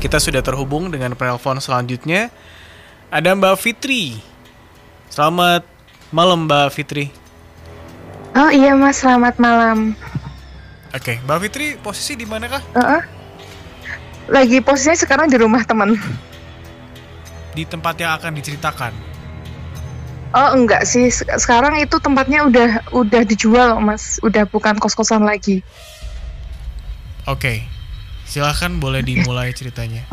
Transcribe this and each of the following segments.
kita sudah terhubung dengan penelpon selanjutnya. Ada Mbak Fitri. Selamat malam Mbak Fitri. Oh iya Mas, selamat malam. Oke, Mbak Fitri posisi di mana kah? Lagi posisinya sekarang di rumah teman. Di tempat yang akan diceritakan. Oh enggak sih, sekarang itu tempatnya udah dijual Mas, udah bukan kos-kosan lagi. Oke, silahkan boleh dimulai ceritanya.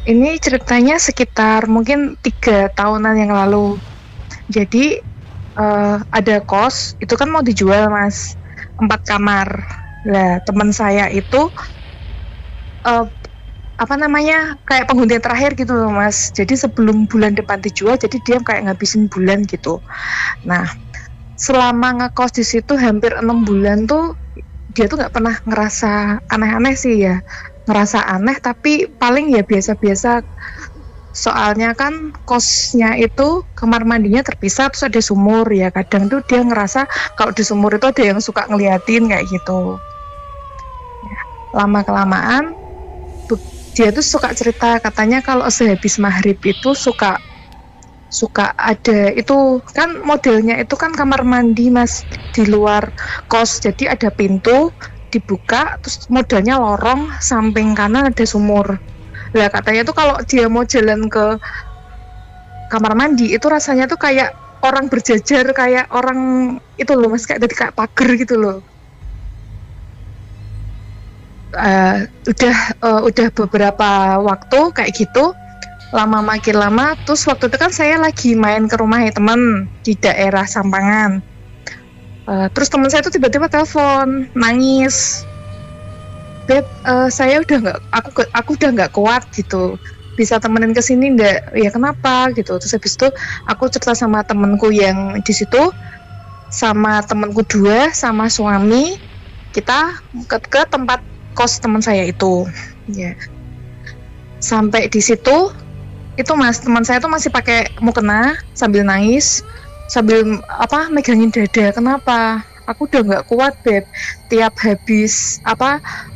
Ini ceritanya sekitar mungkin 3 tahunan yang lalu. Jadi ada kos, itu kan mau dijual Mas, 4 kamar. Lah teman saya itu kayak penghuni terakhir gitu loh Mas. Jadi sebelum bulan depan dijual, jadi dia kayak ngabisin bulan gitu. Nah, selama ngekos di situ hampir 6 bulan tuh dia tuh nggak pernah ngerasa aneh-aneh sih ya. Ngerasa aneh tapi paling ya biasa-biasa. Soalnya kan kosnya itu kamar mandinya terpisah, terus ada sumur ya. Kadang tuh dia ngerasa kalau di sumur itu ada yang suka ngeliatin kayak gitu. Ya, lama-kelamaan dia tuh suka cerita, katanya kalau sehabis maghrib itu suka ada itu kan modelnya itu kan kamar mandi Mas di luar kos, jadi ada pintu dibuka terus modelnya lorong, samping kanan ada sumur. Lah katanya tuh kalau dia mau jalan ke kamar mandi itu rasanya tuh kayak orang berjajar, kayak orang itu loh Mas, kayak pagar gitu loh. Udah beberapa waktu kayak gitu, makin lama. Terus waktu itu kan saya lagi main ke rumah teman di daerah Sampangan. Terus teman saya tuh tiba-tiba telepon nangis, Beb, saya aku udah nggak kuat gitu, bisa temenin kesini nggak? Ya kenapa gitu. Terus habis itu aku cerita sama temenku yang di situ, sama temenku 2 sama suami, kita ke tempat kos teman saya itu. Ya. Sampai di situ itu Mas, teman saya tuh masih pakai mukena sambil nangis, sambil megangin dada. Kenapa? Aku udah nggak kuat Beb. Tiap habis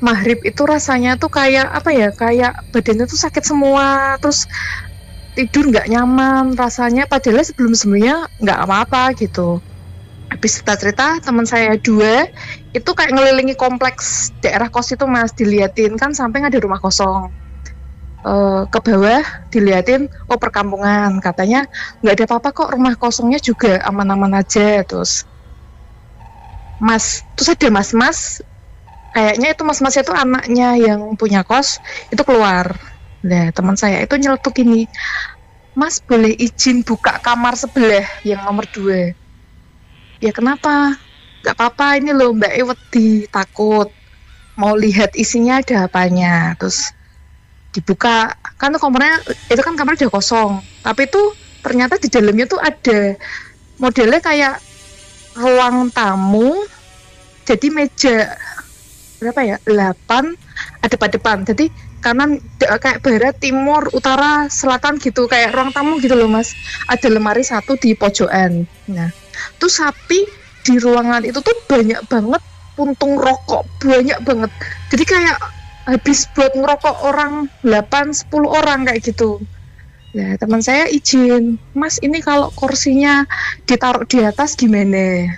maghrib itu rasanya tuh kayak kayak badannya tuh sakit semua, terus tidur nggak nyaman rasanya. Padahal sebelumnya nggak apa-apa gitu. Habis cerita teman saya 2 itu kayak ngelilingi kompleks daerah kos itu Mas, diliatin kan samping ada rumah kosong. Ke bawah diliatin, oh perkampungan, katanya nggak ada apa-apa kok, rumah kosongnya juga aman-aman aja. Terus ada mas-mas, kayaknya itu mas-masnya itu anaknya yang punya kos itu keluar. Nah teman saya itu nyeletuk gini, Mas boleh izin buka kamar sebelah yang nomor 2? Ya kenapa? Gak apa-apa, ini loh Mbak wedi, takut mau lihat isinya ada apanya. Terus dibuka, kan tuh kamarnya udah kosong, tapi tuh ternyata di dalamnya tuh ada modelnya kayak ruang tamu, jadi meja berapa ya, 8 ada pada depan, jadi kanan kayak barat, timur, utara, selatan gitu, kayak ruang tamu gitu loh Mas. Ada lemari 1 di pojokan. Nah tuh sapi di ruangan itu tuh banyak banget puntung rokok, banyak banget. Jadi kayak habis buat ngerokok orang 8-10 orang kayak gitu. Nah teman saya izin, Mas ini kalau kursinya ditaruh di atas gimana?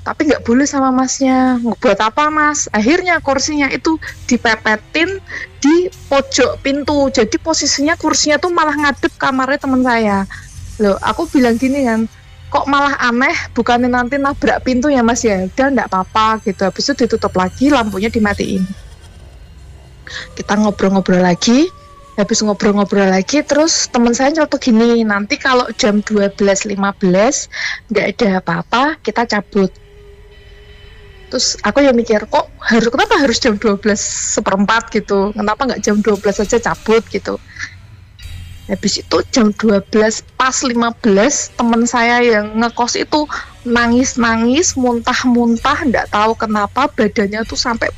Tapi nggak boleh sama masnya. Buat apa Mas? Akhirnya kursinya itu dipepetin di pojok pintu, jadi posisinya kursinya tuh malah ngadep kamarnya teman saya. Loh aku bilang gini kan, kok malah aneh, bukannya nanti nabrak pintu ya Mas ya? Udah nggak apa-apa gitu. Habis itu ditutup lagi, lampunya dimatiin. Kita ngobrol-ngobrol lagi. Habis ngobrol-ngobrol lagi, terus teman saya nyeletuk gini, nanti kalau jam 12.15 nggak ada apa-apa, kita cabut. Terus aku ya mikir, kenapa harus jam 12:15 gitu? Kenapa nggak jam 12 aja cabut gitu? Habis itu jam 12 pas 15 teman saya yang ngekos itu nangis-nangis, muntah-muntah, nggak tahu kenapa badannya tuh sampai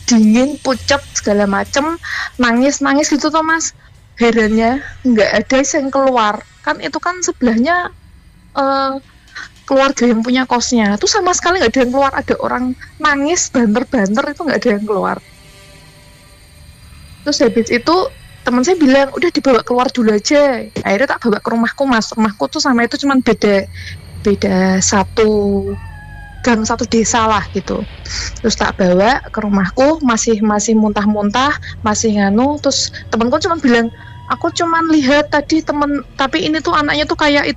dingin, pucet segala macem, nangis-nangis gitu tuh Mas. Herannya nggak ada yang keluar, kan itu kan sebelahnya keluarga yang punya kosnya, tuh sama sekali nggak ada yang keluar. Ada orang nangis banter-banter itu nggak ada yang keluar. Terus habis itu teman saya bilang udah dibawa keluar dulu aja. Akhirnya tak bawa ke rumahku mas. Rumahku tuh sama itu cuman beda satu gang, satu desa lah gitu. Terus tak bawa ke rumahku, masih muntah-muntah, masih nganu. Terus temanku cuman bilang, aku cuman lihat tadi temen, tapi ini tuh anaknya tuh kayak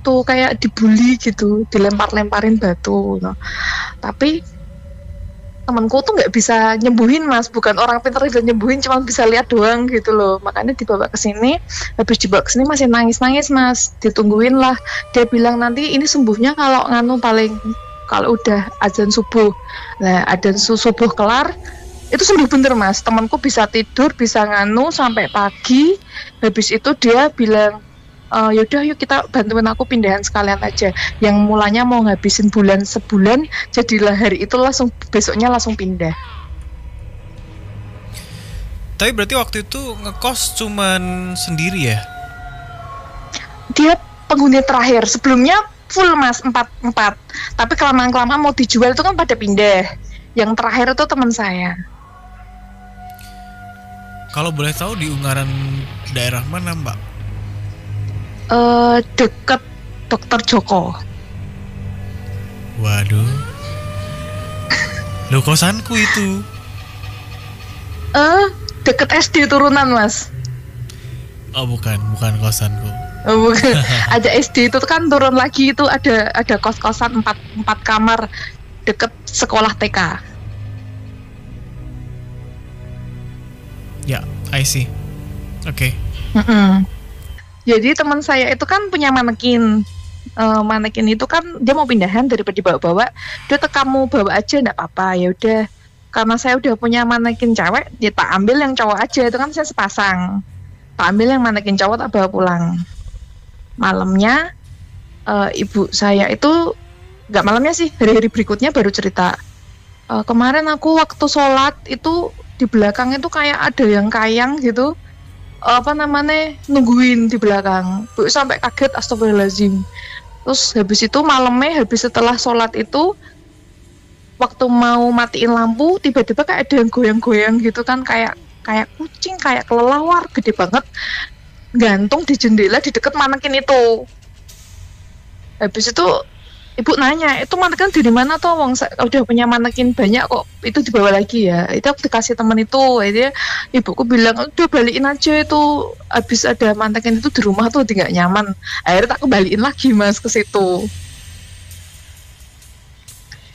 dibully gitu, dilempar-lemparin batu. No. Tapi temanku tuh nggak bisa nyembuhin mas, bukan orang pintar bisa nyembuhin, cuma bisa lihat doang gitu loh. Makanya dibawa ke sini, habis dibawa ke sini masih nangis-nangis mas, ditungguin lah. Dia bilang nanti ini sembuhnya kalau nganu paling kalau udah azan subuh. Nah azan subuh kelar itu sembuh bener mas. Temanku bisa tidur, bisa nganu sampai pagi. Habis itu dia bilang, yaudah yuk kita bantuin aku pindahan sekalian aja. Yang mulanya mau ngabisin sebulan, jadilah hari itu besoknya langsung pindah. Tapi berarti waktu itu ngekos cuman sendiri ya? Dia penghuni terakhir, sebelumnya full mas, 4. Tapi kelamaan-kelamaan mau dijual itu kan pada pindah. Yang terakhir itu teman saya. Kalau boleh tahu di Ungaran daerah mana mbak? Deket Dokter Joko. Waduh. Loh kosanku itu. Deket SD turunan mas. Oh bukan kosanku. Oh, bukan. Ada SD itu kan turun lagi itu ada kos-kosan 4 kamar deket sekolah TK. Ya, I see. Oke. Jadi teman saya itu kan punya manekin. Manekin itu kan dia mau pindahan daripada dibawa-bawa. Dia kamu bawa aja enggak apa-apa. Ya udah. Karena saya udah punya manekin cewek, ya tak ambil yang cowok aja. Itu kan saya sepasang. Tak ambil yang manekin cowok tak bawa pulang. Malamnya ibu saya itu nggak malamnya sih, hari-hari berikutnya baru cerita, kemarin aku waktu sholat itu di belakang itu kayak ada yang kayang gitu, nungguin di belakang. Bu sampai kaget, astagfirullahaladzim. Terus habis itu malamnya, habis setelah sholat itu waktu mau matiin lampu, tiba-tiba kayak ada yang goyang-goyang gitu kan, kayak kucing, kayak kelelawar gede banget gantung di jendela di dekat manekin itu. Habis itu ibu nanya, itu manekin dari mana tuh? Wong udah punya manekin banyak kok, itu dibawa lagi ya? Itu aku dikasih teman itu. Jadi ibuku bilang udah balikin aja itu, habis ada manekin itu di rumah tuh nggak nyaman. Akhirnya tak kembaliin lagi mas ke situ.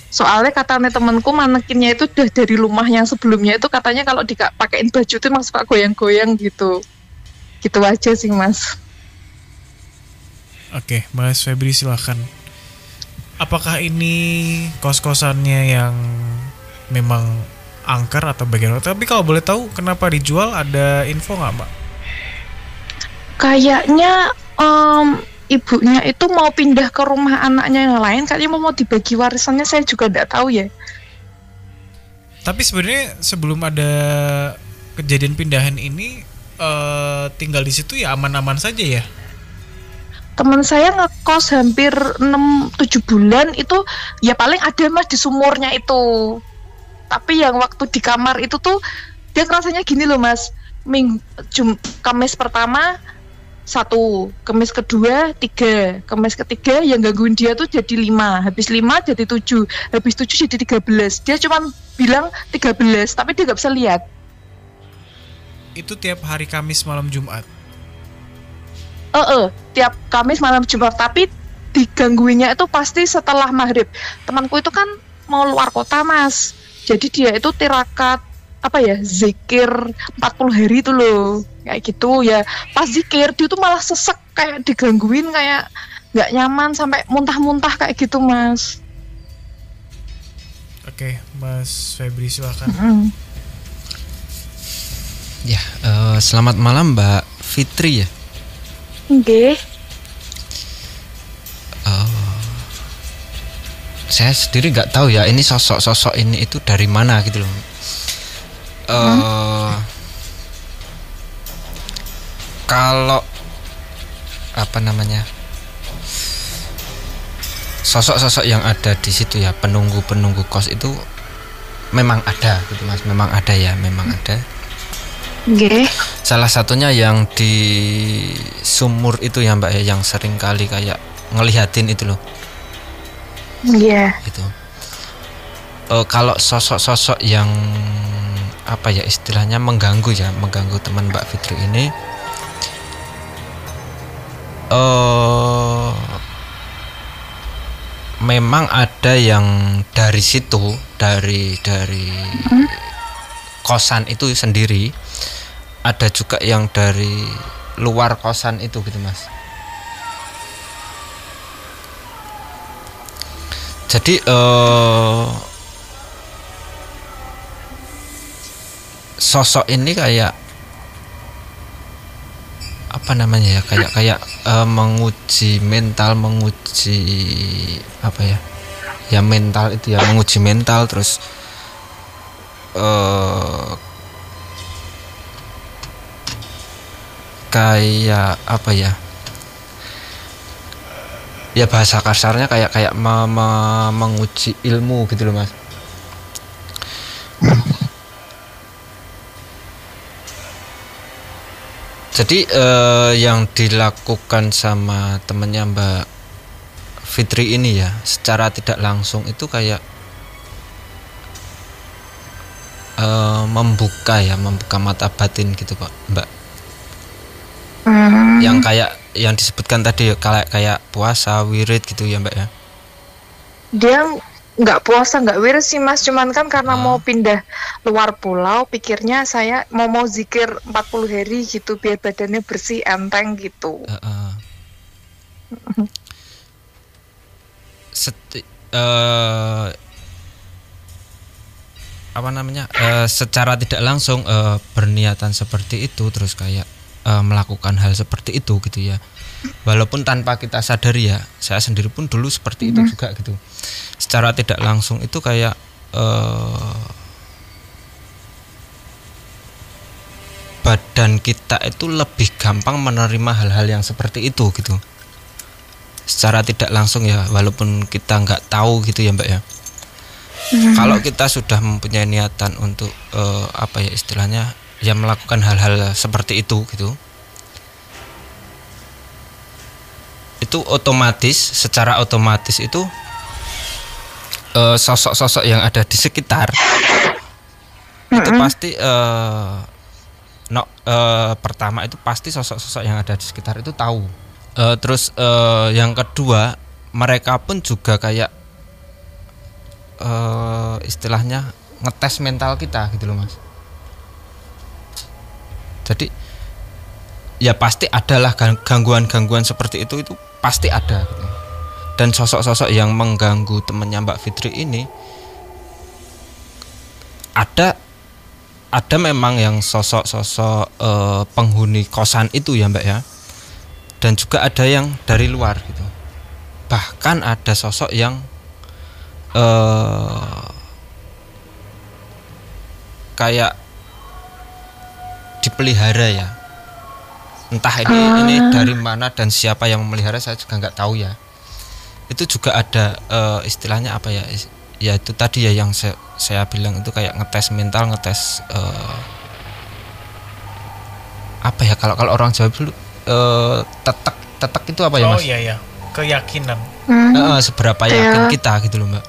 Soalnya katanya temanku manekinnya itu udah dari rumah yang sebelumnya itu, katanya kalau dipakein baju itu emang suka goyang-goyang gitu. Gitu aja sih mas. Oke, Mas Febri silakan. Apakah ini kos-kosannya yang memang angker atau bagaimana? Tapi kalau boleh tahu kenapa dijual, ada info nggak mbak? Kayaknya ibunya itu mau pindah ke rumah anaknya yang lain. Kayaknya mau dibagi warisannya, saya juga nggak tahu ya. Tapi sebenarnya sebelum ada kejadian pindahan ini, tinggal di situ ya aman-aman saja ya? Teman saya ngekos hampir 6-7 bulan itu ya paling ada mas di sumurnya itu. Tapi yang waktu di kamar itu tuh dia rasanya gini loh mas, Kamis pertama 1, Kamis kedua 3, Kamis ketiga yang gangguin dia tuh jadi 5, habis 5 jadi 7, habis 7 jadi 13. Dia cuma bilang 13 tapi dia nggak bisa lihat. Itu tiap hari Kamis malam Jumat? Tiap Kamis malam Jumat, tapi digangguinnya itu pasti setelah maghrib. Temanku itu kan mau luar kota mas, jadi dia itu tirakat zikir 40 hari itu loh, kayak gitu ya. Pas zikir dia tuh malah sesek, kayak digangguin, kayak nggak nyaman sampai muntah-muntah kayak gitu mas. Oke, Mas Febri silakan. Ya, selamat malam Mbak Fitri ya. Oke. Saya sendiri nggak tahu ya ini sosok ini itu dari mana gitu loh. Kalau sosok-sosok yang ada di situ ya, penunggu kos itu memang ada gitu mas, memang ada. Oke. Salah satunya yang di sumur itu ya Mbak ya, yang sering kali kayak ngelihatin itu loh. Iya. Itu. Kalau sosok-sosok yang apa ya istilahnya mengganggu teman Mbak Fitri ini, memang ada yang dari situ, dari kosan itu sendiri, ada juga yang dari luar kosan itu gitu Mas. Jadi sosok ini kayak apa namanya ya, kayak menguji mental, menguji apa ya, ya mental itu ya, menguji mental, terus kayak apa ya, ya bahasa kasarnya kayak menguji ilmu gitu loh Mas. Jadi yang dilakukan sama temennya Mbak Fitri ini ya, secara tidak langsung itu kayak membuka mata batin gitu Pak Mbak. Yang kayak yang disebutkan tadi kayak puasa, wirid gitu ya Mbak ya. Dia nggak puasa, nggak wirid sih Mas, cuman kan karena mau pindah luar pulau, pikirnya saya mau zikir 40 hari gitu biar badannya bersih, enteng gitu. Apa namanya, secara tidak langsung berniatan seperti itu, terus kayak melakukan hal seperti itu gitu ya, walaupun tanpa kita sadari ya, saya sendiri pun dulu seperti itu juga gitu. Secara tidak langsung itu kayak badan kita itu lebih gampang menerima hal-hal yang seperti itu gitu, secara tidak langsung ya, walaupun kita nggak tahu gitu ya Mbak ya. Kalau kita sudah mempunyai niatan untuk apa ya istilahnya, ya melakukan hal-hal seperti itu gitu, itu otomatis, secara otomatis itu sosok-sosok yang ada di sekitar itu pasti pertama itu pasti sosok-sosok yang ada di sekitar itu tahu. Terus yang kedua, mereka pun juga kayak istilahnya ngetes mental kita gitu loh Mas. Jadi ya pasti adalah gangguan-gangguan seperti itu pasti ada gitu. Dan sosok-sosok yang mengganggu temannya Mbak Fitri ini ada memang yang sosok-sosok penghuni kosan itu ya Mbak ya, dan juga ada yang dari luar gitu. Bahkan ada sosok yang kayak dipelihara ya, entah ini dari mana dan siapa yang memelihara saya juga nggak tahu ya. Itu juga ada istilahnya apa ya, ya itu tadi ya yang saya bilang itu kayak ngetes mental, ngetes apa ya, kalau orang Jawa dulu tetek itu apa ya Mas? Oh iya, keyakinan. Seberapa yakin kita gitu loh Mbak.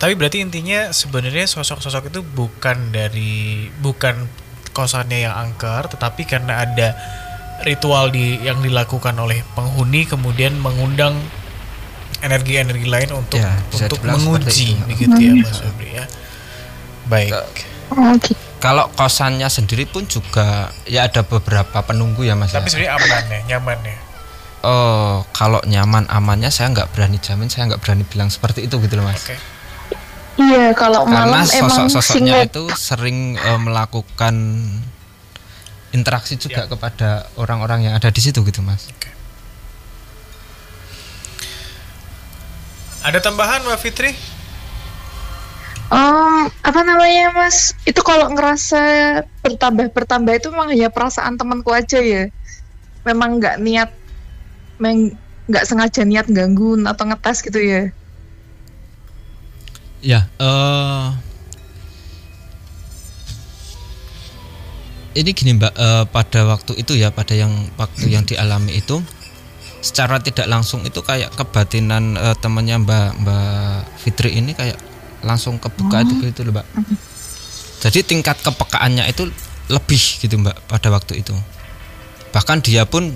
Tapi berarti intinya sebenarnya sosok-sosok itu bukan kosannya yang angker, tetapi karena ada ritual yang dilakukan oleh penghuni, kemudian mengundang energi-energi lain untuk menguji begitu ya Mas Febri ya. Baik. Kalau kosannya sendiri pun juga ya ada beberapa penunggu ya Mas. Tapi sebenarnya aman ya, nyaman ya. Kalau nyaman amannya saya nggak berani jamin, saya nggak berani bilang seperti itu gitu loh Mas. Okay. Iya, kalau malam karena sosok-sosoknya itu sering melakukan interaksi juga kepada orang-orang yang ada di situ gitu Mas. Okay. Ada tambahan Mbak Fitri? Apa namanya Mas? Itu kalau ngerasa bertambah itu memang hanya perasaan temanku aja ya. Memang nggak sengaja niat ganggu atau ngetes gitu ya. Ya, Ini gini Mbak, pada waktu itu ya, pada waktu yang dialami itu, secara tidak langsung itu kayak kebatinan temannya Mbak Fitri ini kayak langsung kebuka itu gitu loh Mbak. Jadi tingkat kepekaannya itu lebih gitu Mbak pada waktu itu. Bahkan dia pun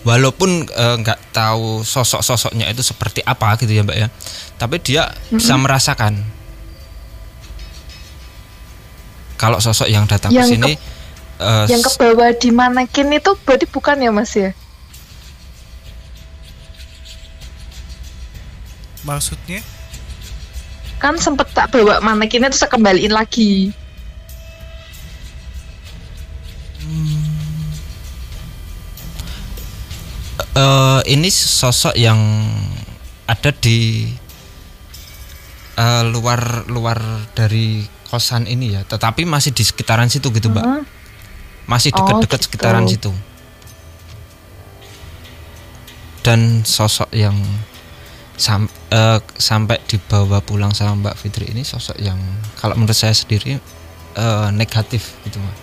walaupun nggak tahu sosok-sosoknya itu seperti apa gitu ya Mbak ya, tapi dia bisa merasakan kalau sosok yang datang ke sini yang ke bawah di manekin itu berarti bukan ya Mas ya? Maksudnya? Kan sempet tak bawa manekinnya terus saya kembaliin lagi. Ini sosok yang ada di luar dari kosan ini ya, tetapi masih di sekitaran situ gitu Mbak. Masih dekat-dekat gitu. Sekitaran situ. Dan sosok yang sampai dibawa pulang sama Mbak Fitri ini sosok yang kalau menurut saya sendiri negatif gitu Mbak.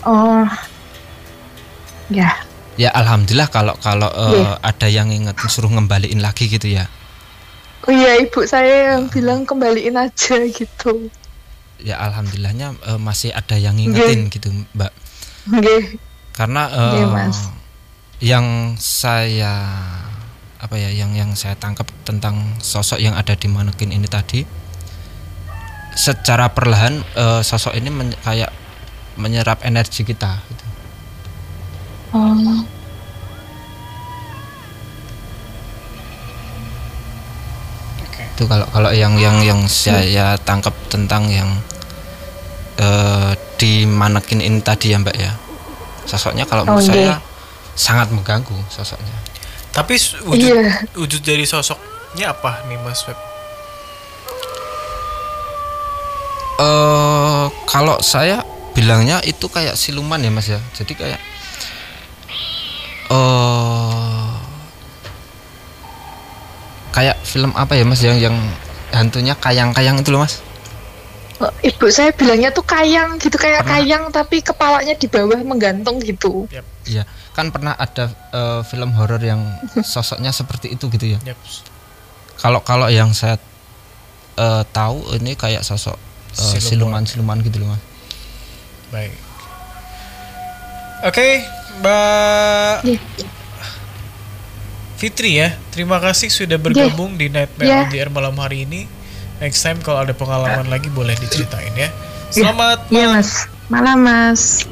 Oh. Ya. Ya alhamdulillah kalau ada yang ingetin suruh ngembaliin lagi gitu ya. Oh iya, ibu saya yang bilang kembaliin aja gitu. Ya alhamdulillahnya masih ada yang ngingetin gitu Mbak. Karena Mas. yang saya yang saya tangkap tentang sosok yang ada di manekin ini tadi, secara perlahan sosok ini kayak menyerap energi kita gitu. Itu kalau yang saya tangkap tentang yang di manekin ini tadi ya Mbak ya, sosoknya kalau menurut saya sangat mengganggu sosoknya. Tapi wujud dari sosoknya apa nih Mas Feb? Kalau saya bilangnya itu kayak siluman ya Mas ya, jadi kayak kayak film apa ya Mas yang hantunya kayang-kayang itu loh Mas. Ibu saya bilangnya tuh kayang gitu, kayak kayang tapi kepalanya di bawah menggantung gitu. Iya, kan pernah ada film horor yang sosoknya seperti itu gitu ya. Kalau yang saya tahu ini kayak sosok siluman-siluman gitu loh Mas. Baik. Oke, Mbak Fitri ya, terima kasih sudah bergabung di Nightmare on the Air malam hari ini. Next time kalau ada pengalaman lagi boleh diceritain ya. Selamat malam. Malam Mas.